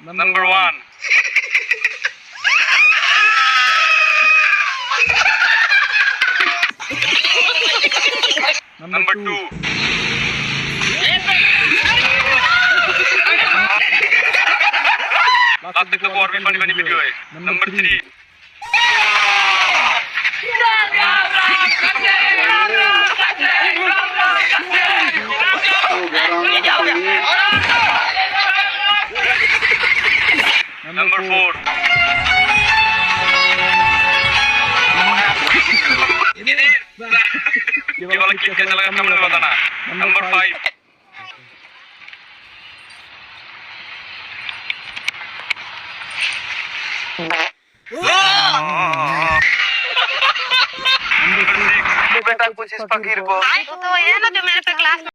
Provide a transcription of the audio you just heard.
Number 1. Number 2. Last तक और भी फनी वीडियो है. Number 3. Number 4. ये वाला किक कैसा लगा था मुझे बताना. Number 5. बेटा कुछ इस फकीर को तो ये ना जो मेरे पे क्लास